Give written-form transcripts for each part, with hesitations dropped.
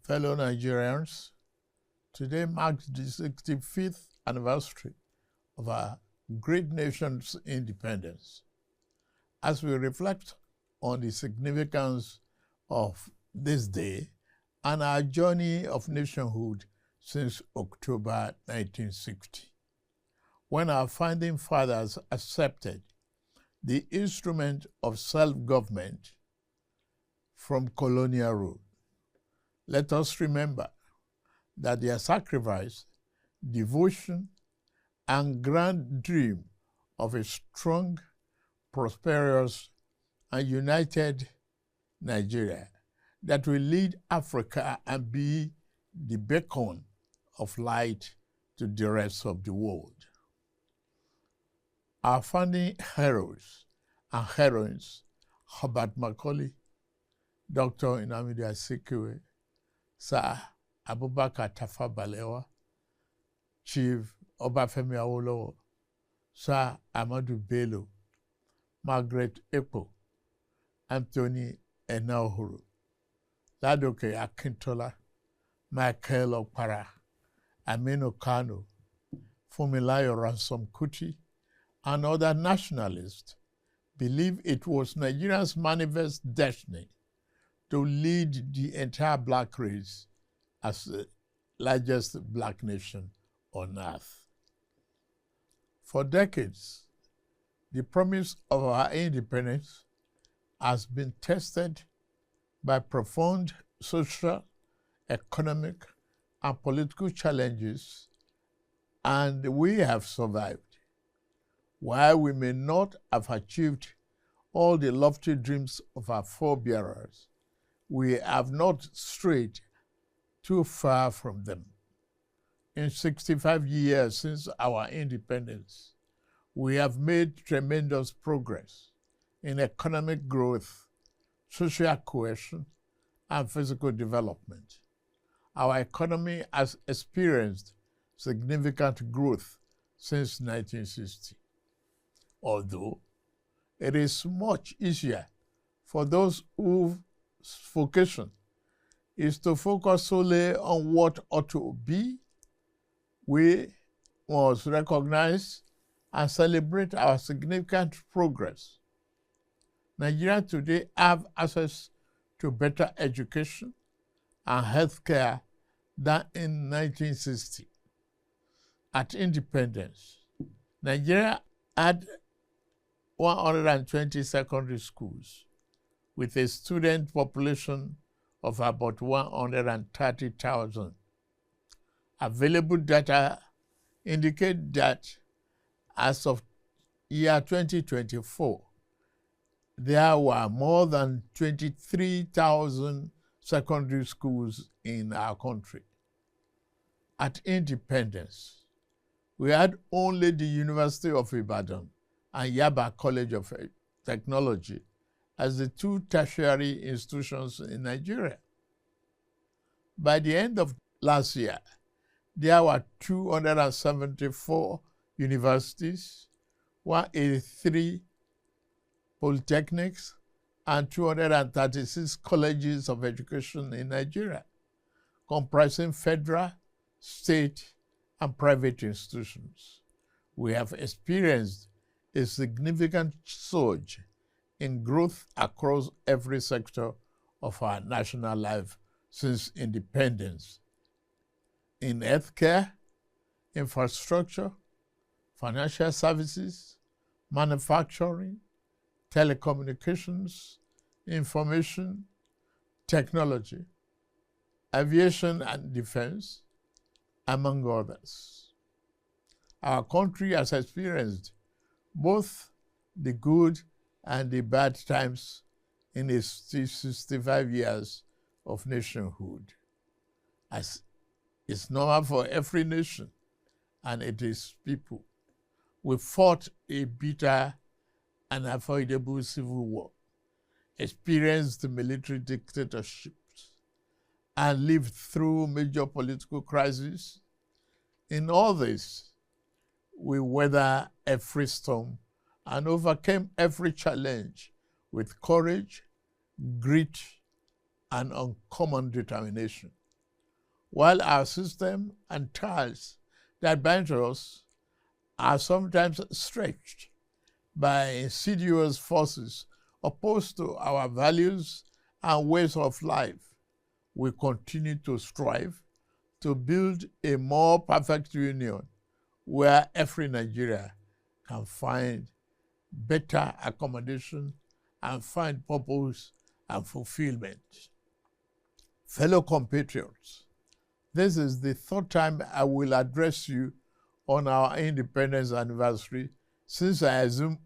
Fellow Nigerians, today marks the 65th anniversary of our great nation's independence. As we reflect on the significance of this day and our journey of nationhood since October 1960, when our founding fathers accepted the instrument of self-government from colonial rule. Let us remember that their sacrifice, devotion, and grand dream of a strong, prosperous, and united Nigeria that will lead Africa and be the beacon of light to the rest of the world. Our founding heroes and heroines, Herbert Macaulay, Dr. Nnamdi Azikiwe, Sir Abubakar Tafawa Balewa, Chief Obafemi Awolowo, Sir Ahmadu Bello, Margaret Ekpo, Anthony Enahoro, Ladoke Akintola, Michael Okpara, Aminu Kano, Funmilayo Ransome Kuti, and other nationalists believe it was Nigeria's manifest destiny to lead the entire black race as the largest black nation on earth. For decades, the promise of our independence has been tested by profound social, economic, and political challenges, and we have survived. While we may not have achieved all the lofty dreams of our forebearers, we have not strayed too far from them. In 65 years since our independence, we have made tremendous progress in economic growth, social cohesion, and physical development. Our economy has experienced significant growth since 1960. Although it is much easier for those whose vocation is to focus solely on what ought to be, we must recognize and celebrate our significant progress. Nigerians today have access to better education and healthcare than in 1960. At independence, Nigeria had 120 secondary schools with a student population of about 130,000. Available data indicate that as of year 2024, there were more than 23,000 secondary schools in our country. At independence, we had only the University of Ibadan and Yaba College of Technology as the two tertiary institutions in Nigeria. By the end of last year, there were 274 universities, 183 polytechnics, and 236 colleges of education in Nigeria, comprising federal, state, and private institutions. We have experienced a significant surge in growth across every sector of our national life since independence. In healthcare, infrastructure, financial services, manufacturing, telecommunications, information, technology, aviation and defense, among others. Our country has experienced both the good and the bad times in its 65 years of nationhood. As it's normal for every nation and its people, we fought a bitter and unavoidable civil war, experienced military dictatorships, and lived through major political crises. In all this, we weathered every storm and overcame every challenge with courage, grit, and uncommon determination. while our system and ties that bind us are sometimes stretched by insidious forces opposed to our values and ways of life, we continue to strive to build a more perfect union where every Nigerian can find better accommodation and find purpose and fulfillment. Fellow compatriots, this is the third time I will address you on our independence anniversary since I assumed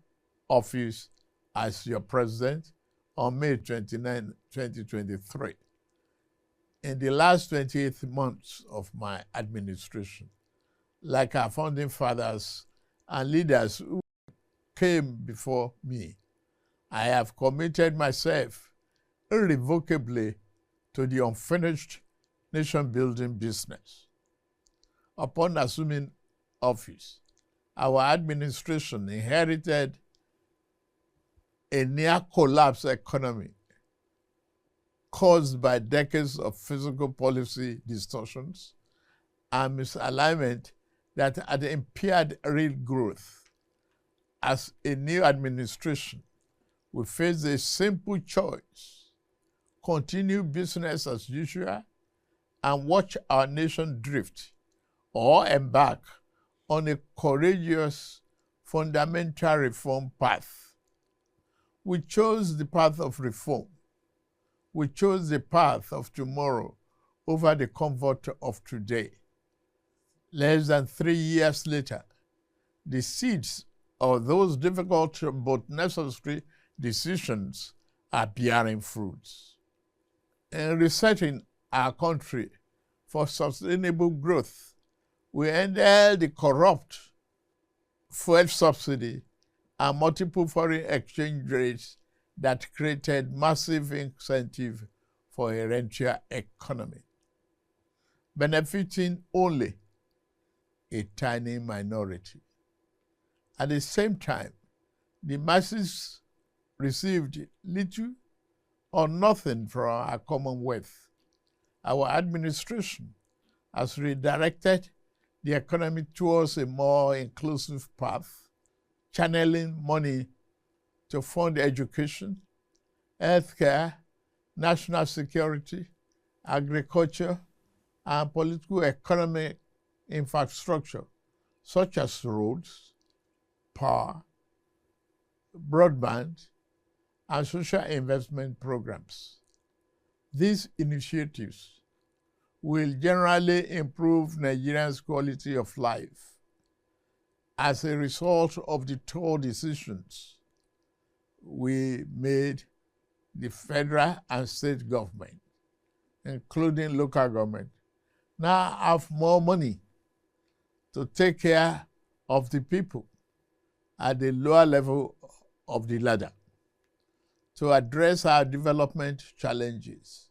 office as your president on May 29, 2023. In the last 28 months of my administration, like our founding fathers and leaders who came before me, I have committed myself irrevocably to the unfinished nation-building business. Upon assuming office, our administration inherited a near-collapse economy caused by decades of fiscal policy distortions and misalignment that had impaired real growth. As a new administration, we face a simple choice: continue business as usual and watch our nation drift, or embark on a courageous fundamental reform path. We chose the path of reform. We chose the path of tomorrow over the comfort of today. Less than 3 years later, the seeds of those difficult but necessary decisions are bearing fruits. In resetting our country for sustainable growth, we ended the corrupt fuel subsidy and multiple foreign exchange rates that created massive incentive for a rentier economy, benefiting only a tiny minority. At the same time, the masses received little or nothing from our commonwealth. Our administration has redirected the economy towards a more inclusive path, channeling money to fund education, healthcare, national security, agriculture, and political economic infrastructure, such as roads, power, broadband, and social investment programs. These initiatives will generally improve Nigerians' quality of life as a result of the tough decisions we made. The federal and state government, including local government, now have more money to take care of the people at the lower level of the ladder to address our development challenges.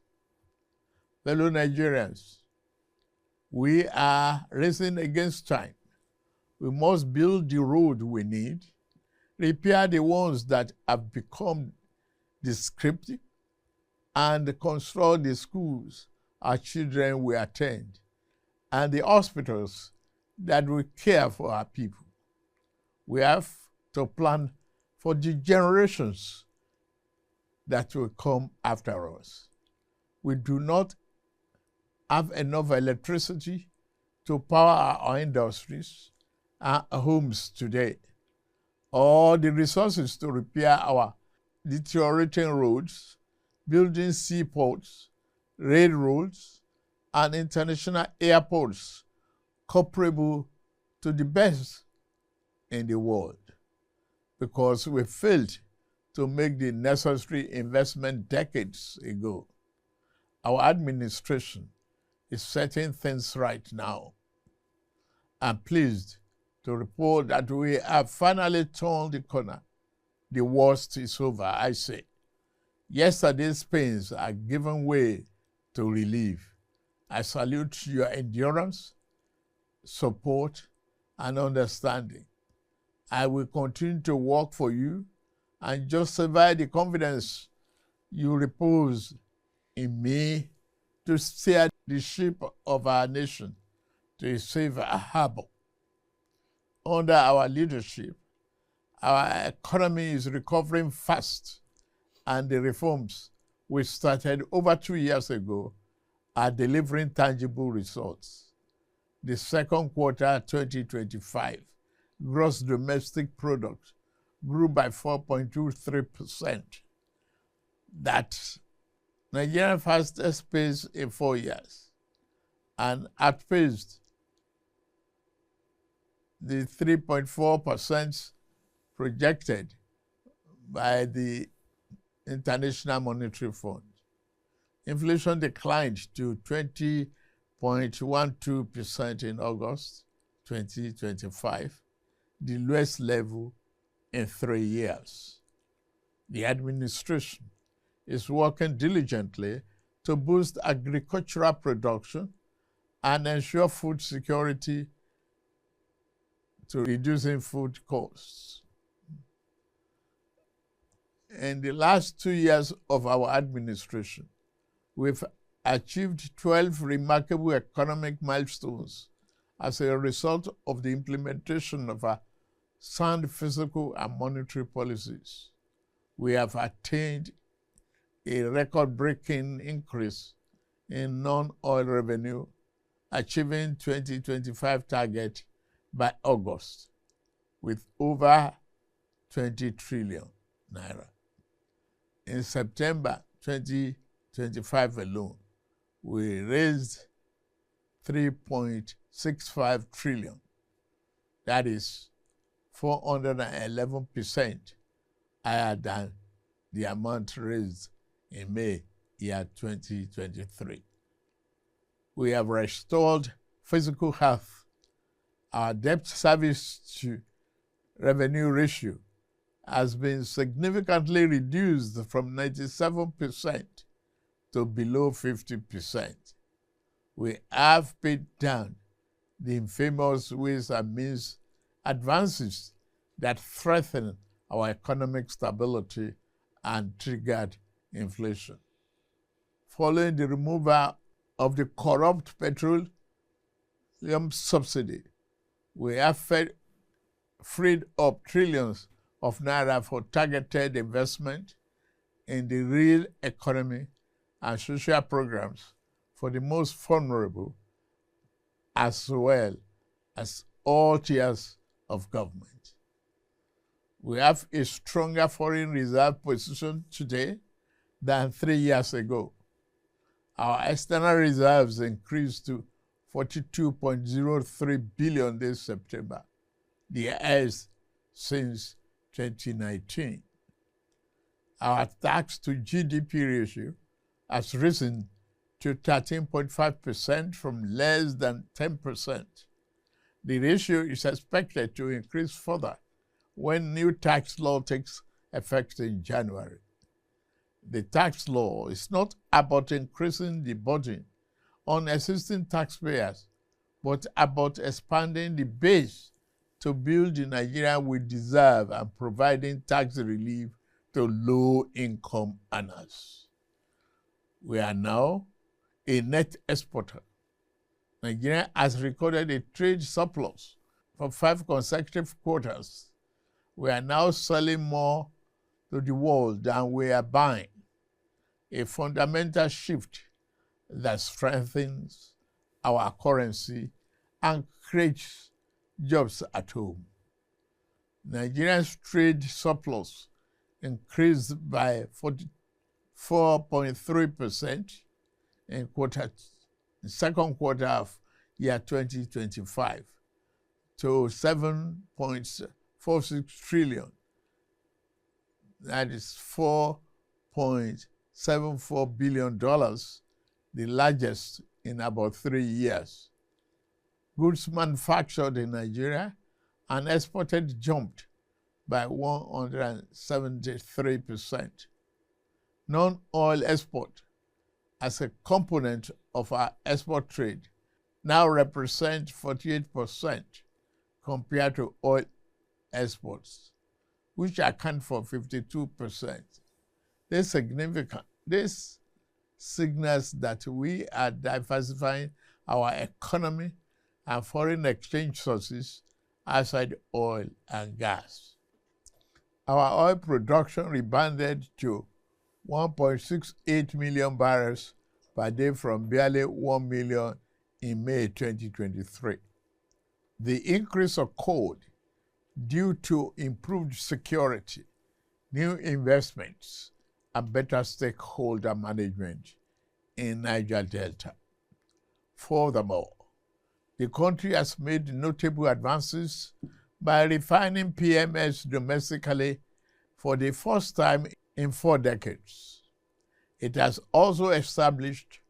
Fellow Nigerians, we are racing against time. We must build the road we need, repair the ones that have become descriptive, and construct the schools our children will attend and the hospitals that will care for our people. We have to plan for the generations that will come after us. We do not have enough electricity to power our industries and homes today, or the resources to repair our deteriorating roads, building seaports, railroads, and international airports comparable to the best in the world, because we failed to make the necessary investment decades ago. Our administration is setting things right now. I'm pleased to report that we have finally turned the corner. The worst is over, I say. Yesterday's pains are giving way to relief. I salute your endurance, support, and understanding. I will continue to work for you and justify the confidence you repose in me to steer the ship of our nation to a safer harbor. Under our leadership, our economy is recovering fast, and the reforms we started over 2 years ago are delivering tangible results. The second quarter 2025 gross domestic product grew by 4.23%. That's Nigeria's fastest pace in 4 years and outpaced the 3.4% projected by the International Monetary Fund. Inflation declined to 20.12% in August 2025, the lowest level in 3 years. The administration is working diligently to boost agricultural production and ensure food security to reducing food costs. In the last 2 years of our administration, we've achieved 12 remarkable economic milestones as a result of the implementation of our sound fiscal and monetary policies. We have attained a record-breaking increase in non-oil revenue, achieving 2025 target by August with over 20 trillion naira. In September 2025 alone, we raised 3.65 trillion. That is 411% higher than the amount raised in May year 2023. We have restored physical health. Our debt service to revenue ratio has been significantly reduced from 97% to below 50%. We have paid down the infamous ways and means advances that threaten our economic stability and triggered inflation. Following the removal of the corrupt petroleum subsidy, we have freed up trillions of naira for targeted investment in the real economy and social programs for the most vulnerable, as well as all tiers of government. We have a stronger foreign reserve position today than 3 years ago. Our external reserves increased to 42.03 billion this September, the highest since 2019. Our tax to GDP ratio has risen to 13.5% from less than 10%. The ratio is expected to increase further when new tax law takes effect in January. The tax law is not about increasing the burden on existing taxpayers, but about expanding the base to build the Nigeria we deserve and providing tax relief to low-income earners. We are now a net exporter. Nigeria has recorded a trade surplus for 5 consecutive quarters. We are now selling more to the world than we are buying, a fundamental shift that strengthens our currency and creates jobs at home. Nigeria's trade surplus increased by 44.3% in the second quarter of year 2025 to 7.46 trillion. That is $4.74 billion, the largest in about 3 years. Goods manufactured in Nigeria and exported jumped by 173%. Non-oil export as a component of our export trade now represents 48% compared to oil exports, which account for 52%. This signals that we are diversifying our economy and foreign exchange sources outside oil and gas. Our oil production rebounded to 1.68 million barrels per day from barely 1 million in May 2023. The increase occurred due to improved security, new investments, and better stakeholder management in Niger Delta. Furthermore, the country has made notable advances by refining PMS domestically for the first time in 4 decades. It has also established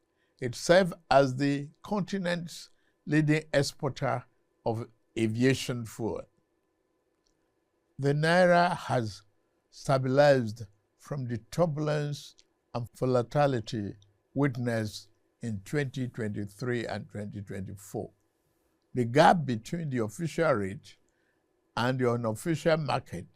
itself as the continent's leading exporter of aviation fuel. The Naira has stabilized from the turbulence and volatility witnessed in 2023 and 2024. The gap between the official rate and the unofficial market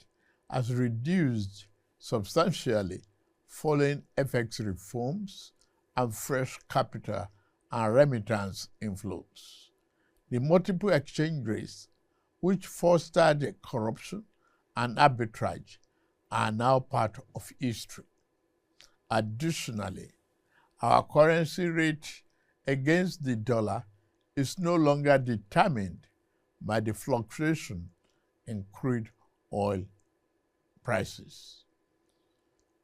has reduced substantially following FX reforms and fresh capital and remittance inflows. The multiple exchange rates, which fostered corruption and arbitrage, are now part of history. Additionally, our currency rate against the dollar is no longer determined by the fluctuation in crude oil prices.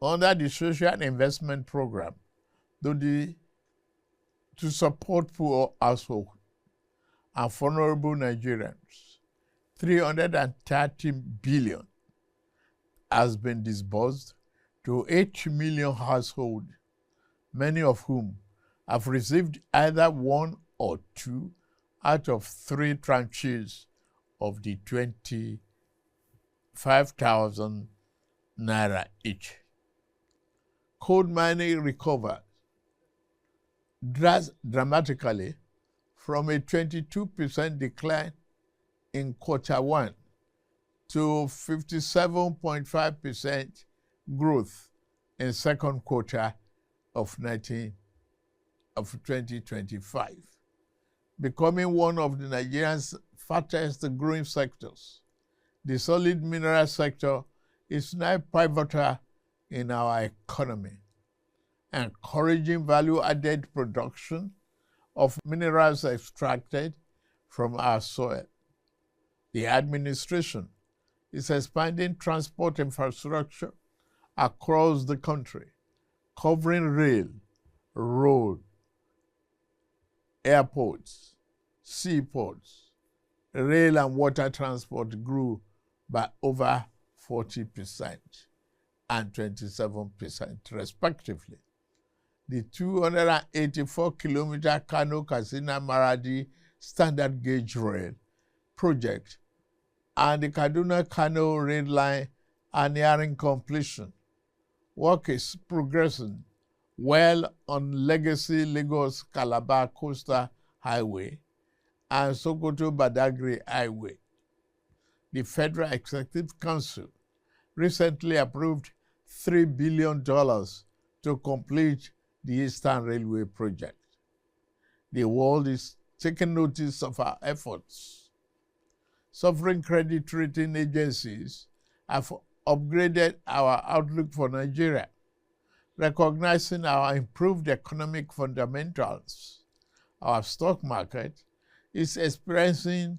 Under the Social Investment Program, to support poor households and vulnerable Nigerians, 330 billion has been disbursed to 8 million households, many of whom have received either 1 or 2 out of 3 tranches of the 25,000 naira each. Coal mining recovered dramatically from a 22% decline in Q1 to 57.5% growth in second quarter of 2025, becoming one of the Nigerians' fastest growing sectors. The solid mineral sector is now pivotal in our economy, encouraging value-added production of minerals extracted from our soil. The administration is expanding transport infrastructure across the country, covering rail, road, airports, seaports. Rail and water transport grew by over 40% and 27% respectively. The 284-kilometer Kano-Katsina-Maradi standard gauge rail project and the Kaduna-Kano rail line are nearing completion. Work is progressing well on legacy Lagos-Calabar Coastal Highway and Sokoto-Badagry Highway. The Federal Executive Council recently approved $3 billion to complete the Eastern Railway project. The world is taking notice of our efforts. Sovereign credit rating agencies have upgraded our outlook for Nigeria, recognizing our improved economic fundamentals. Our stock market is experiencing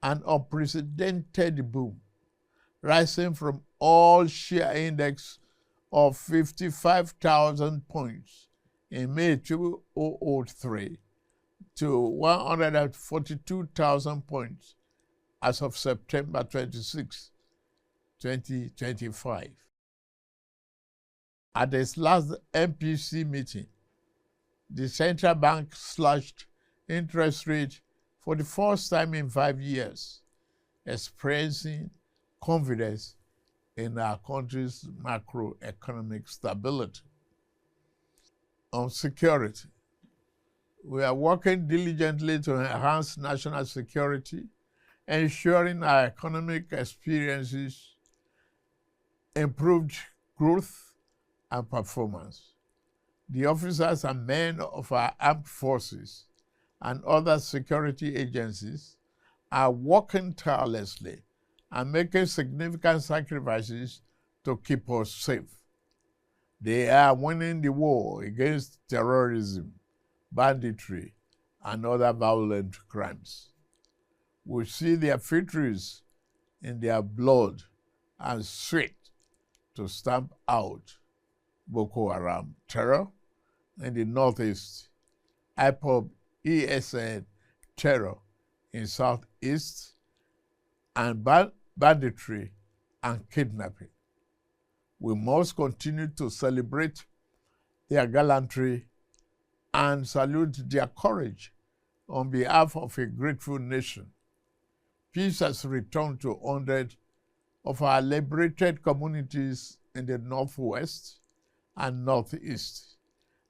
an unprecedented boom, rising from all-share index of 55,000 points in May 2003 to 142,000 points as of September 26, 2025. At its last MPC meeting, the central bank slashed interest rate for the first time in 5 years, expressing confidence in our country's macroeconomic stability. On security, we are working diligently to enhance national security, ensuring our economic experiences improved growth and performance. The officers and men of our armed forces and other security agencies are working tirelessly and making significant sacrifices to keep us safe. They are winning the war against terrorism, banditry, and other violent crimes. We see their victories in their blood and sweat to stamp out Boko Haram terror in the northeast, IPOB ESN terror in southeast, and banditry and kidnapping. We must continue to celebrate their gallantry and salute their courage on behalf of a grateful nation. Peace has returned to 100 of our liberated communities in the northwest and northeast,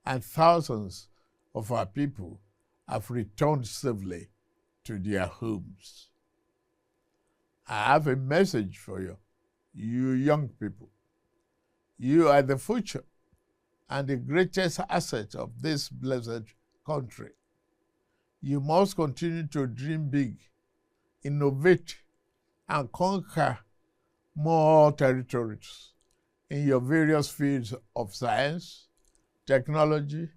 and thousands of our people have returned safely to their homes. I have a message for you, you young people. You are the future and the greatest asset of this blessed country. You must continue to dream big, innovate, and conquer more territories in your various fields of science, technology,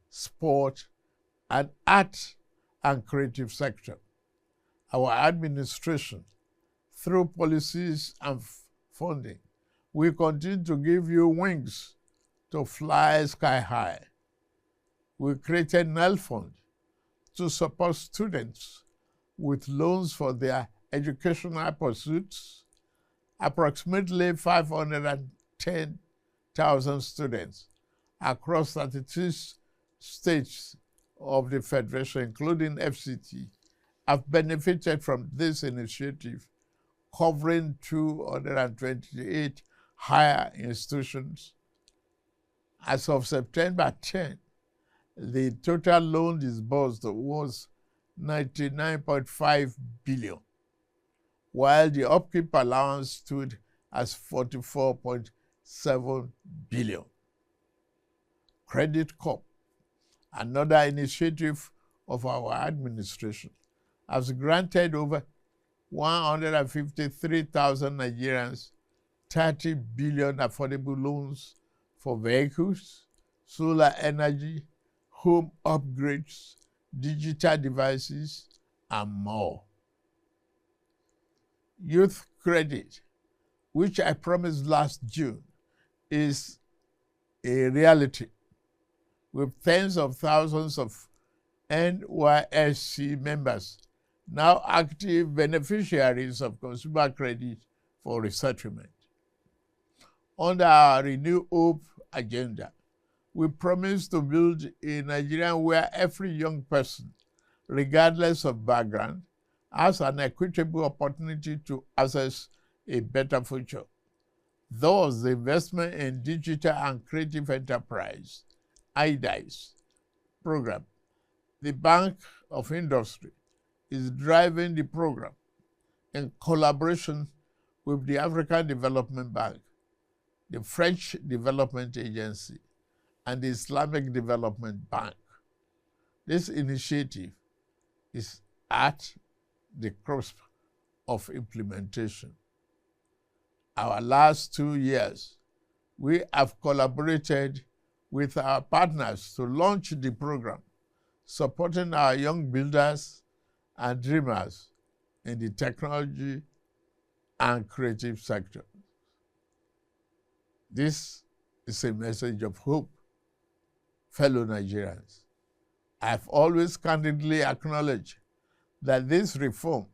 sport, and art and creative sector. Our administration, through policies and funding, will continue to give you wings to fly sky high. We created NEL Fund to support students with loans for their educational pursuits. Approximately 510,000 students across 32 states of the Federation, including FCT, have benefited from this initiative, covering 228 higher institutions. As of September 10, the total loan disbursed was 99.5 billion, while the upkeep allowance stood as 44.7 billion. Credit Corp, another initiative of our administration, has granted over 153,000 Nigerians 30 billion affordable loans for vehicles, solar energy, home upgrades, digital devices, and more. Youth credit, which I promised last June, is a reality, with tens of thousands of NYSC members now active beneficiaries of consumer credit for resettlement. Under our Renew Hope agenda, we promise to build a Nigeria where every young person, regardless of background, has an equitable opportunity to access a better future. Thus, the investment in digital and creative enterprise, IDICE program, the Bank of Industry, is driving the program in collaboration with the African Development Bank, the French Development Agency, and the Islamic Development Bank. This initiative is at the cusp of implementation. Our last 2 years, we have collaborated with our partners to launch the program, supporting our young builders and dreamers in the technology and creative sector. This is a message of hope, fellow Nigerians. I've always candidly acknowledged that this reform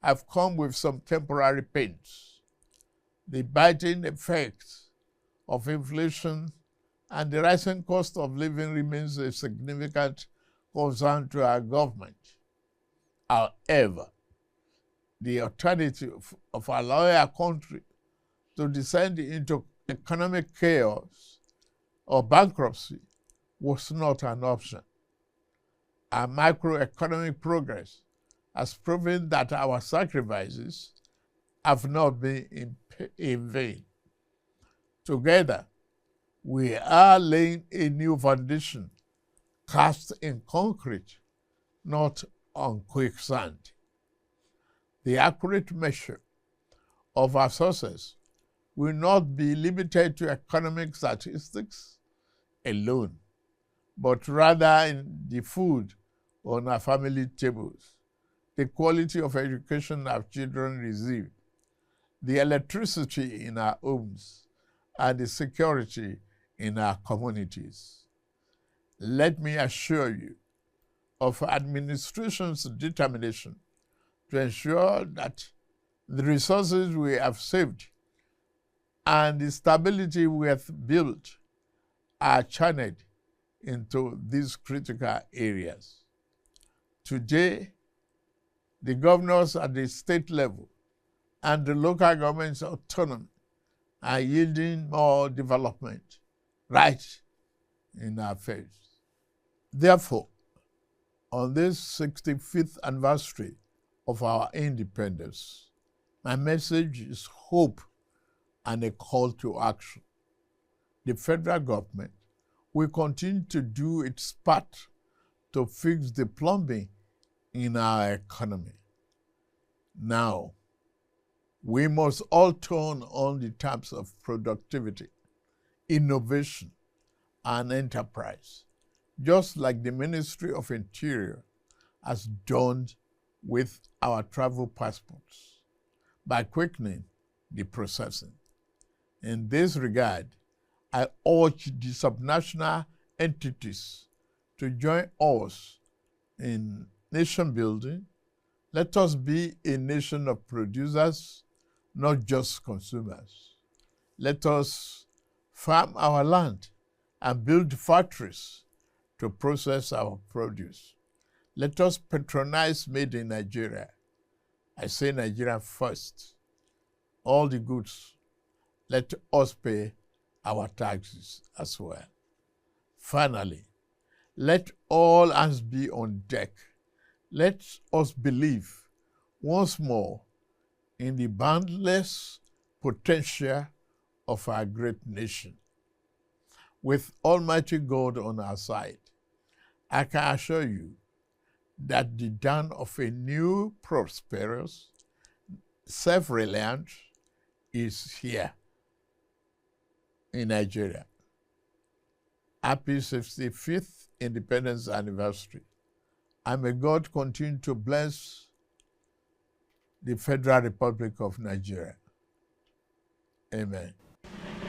have come with some temporary pains. The biting effects of inflation and the rising cost of living remains a significant concern to our government. However, the alternative of allowing our country to descend into economic chaos or bankruptcy was not an option. Our macroeconomic progress has proven that our sacrifices have not been in vain. Together, We are laying a new foundation cast in concrete, not on quicksand. The accurate measure of our success will not be limited to economic statistics alone, but rather in the food on our family tables, the quality of education our children receive, the electricity in our homes, and the security in our communities. Let me assure you of administration's determination to ensure that the resources we have saved and the stability we have built are channeled into these critical areas. Today, the governors at the state level and the local government's autonomy are yielding more development right in our face. Therefore, on this 65th anniversary of our independence, my message is hope and a call to action. The federal government will continue to do its part to fix the plumbing in our economy. Now, we must all turn on the taps of productivity, innovation, and enterprise, just like the Ministry of Interior has done with our travel passports, by quickening the processing. In this regard, I urge the subnational entities to join us in nation building. Let us be a nation of producers, not just consumers. Let us farm our land and build factories to process our produce. Let us patronize made in Nigeria. I say Nigeria first. All the goods, let us pay our taxes as well. Finally, let all hands be on deck. Let us believe once more in the boundless potential of our great nation. With Almighty God on our side, I can assure you that the dawn of a new, prosperous, self-reliant is here in Nigeria. Happy 65th Independence Anniversary. And may God continue to bless the Federal Republic of Nigeria. Amen.